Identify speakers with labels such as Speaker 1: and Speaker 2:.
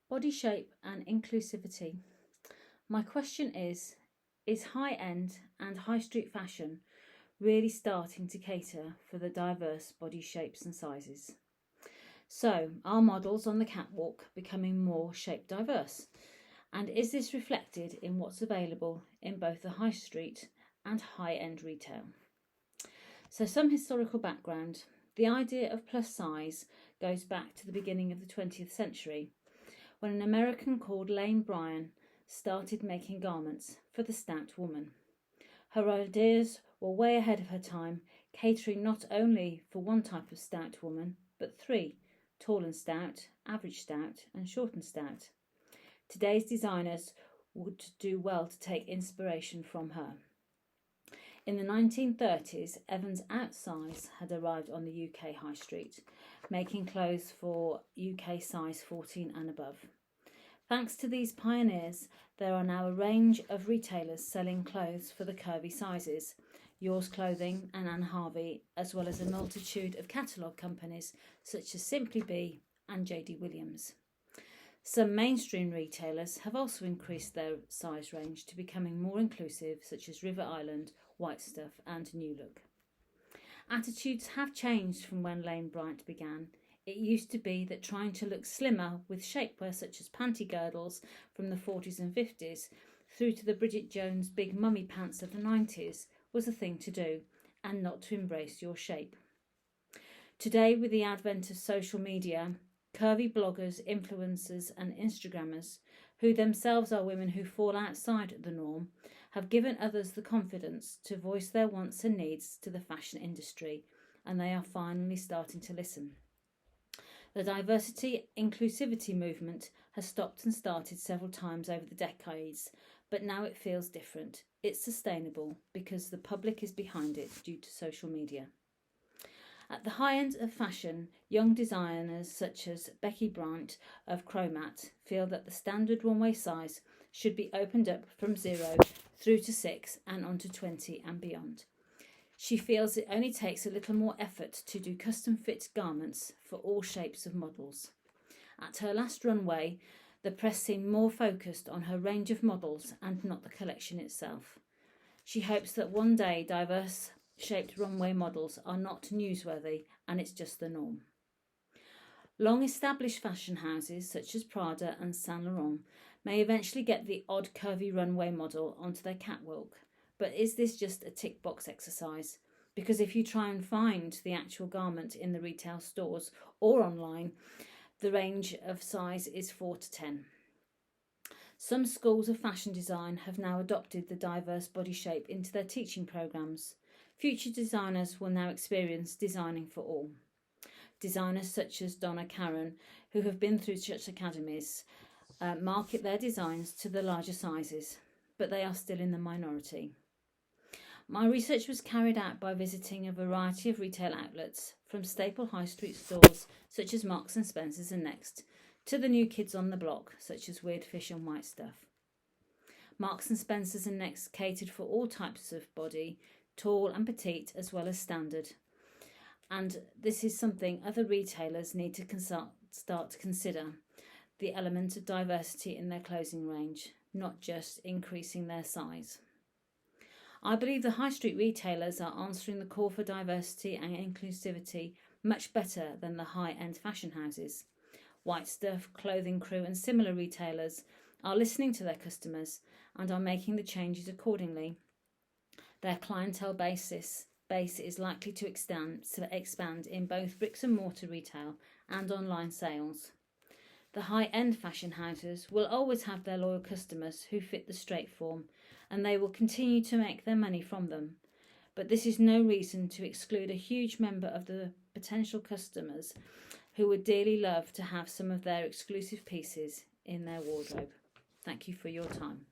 Speaker 1: Body shape and inclusivity. My question is high-end and high street fashion really starting to cater for the diverse body shapes and sizes? So, are models on the catwalk becoming more shape diverse? And is this reflected in what's available in both the high street and high-end retail? So, some historical background. The idea of plus size goes back to the beginning of the 20th century, when an American called Lane Bryant started making garments for the stout woman. Her ideas were way ahead of her time, catering not only for one type of stout woman, but three: tall and stout, average stout, and short and stout. Today's designers would do well to take inspiration from her. In the 1930s, Evans Outsize had arrived on the UK high street, making clothes for UK size 14 and above. Thanks to these pioneers, there are now a range of retailers selling clothes for the curvy sizes, Yours Clothing and Anne Harvey, as well as a multitude of catalogue companies such as Simply Be and JD Williams. Some mainstream retailers have also increased their size range to becoming more inclusive, such as River Island, White Stuff and New Look. Attitudes have changed from when Lane Bryant began. It used to be that trying to look slimmer with shapewear such as panty girdles from the 40s and 50s through to the Bridget Jones big mummy pants of the 90s was a thing to do, and not to embrace your shape. Today, with the advent of social media, curvy bloggers, influencers and Instagrammers, who themselves are women who fall outside the norm, have given others the confidence to voice their wants and needs to the fashion industry, and they are finally starting to listen. The diversity inclusivity movement has stopped and started several times over the decades, but now it feels different. It's sustainable because the public is behind it due to social media. At the high end of fashion, young designers such as Becky Bryant of Chromat feel that the standard runway size should be opened up from 0 through to 6 and onto 20 and beyond. She feels it only takes a little more effort to do custom fit garments for all shapes of models. At her last runway, the press seemed more focused on her range of models and not the collection itself. She hopes that one day diverse shaped runway models are not newsworthy and it's just the norm. Long established fashion houses such as Prada and Saint Laurent may eventually get the odd curvy runway model onto their catwalk, but is this just a tick box exercise? Because if you try and find the actual garment in the retail stores or online, the range of size is 4 to 10. Some schools of fashion design have now adopted the diverse body shape into their teaching programs. Future designers will now experience designing for all. Designers such as Donna Karan, who have been through such academies, market their designs to the larger sizes, but they are still in the minority. My research was carried out by visiting a variety of retail outlets, from staple high street stores such as Marks and Spencer's and Next, to the new kids on the block such as Weird Fish and White Stuff. Marks and Spencer's and Next catered for all types of body, tall and petite as well as standard. And this is something other retailers need to start to consider, the element of diversity in their clothing range, not just increasing their size. I believe the high street retailers are answering the call for diversity and inclusivity much better than the high-end fashion houses. White Stuff, Clothing Crew and similar retailers are listening to their customers and are making the changes accordingly. Their clientele base is likely to expand in both bricks and mortar retail and online sales. The high-end fashion houses will always have their loyal customers who fit the straight form, and they will continue to make their money from them. But this is no reason to exclude a huge member of the potential customers who would dearly love to have some of their exclusive pieces in their wardrobe. Thank you for your time.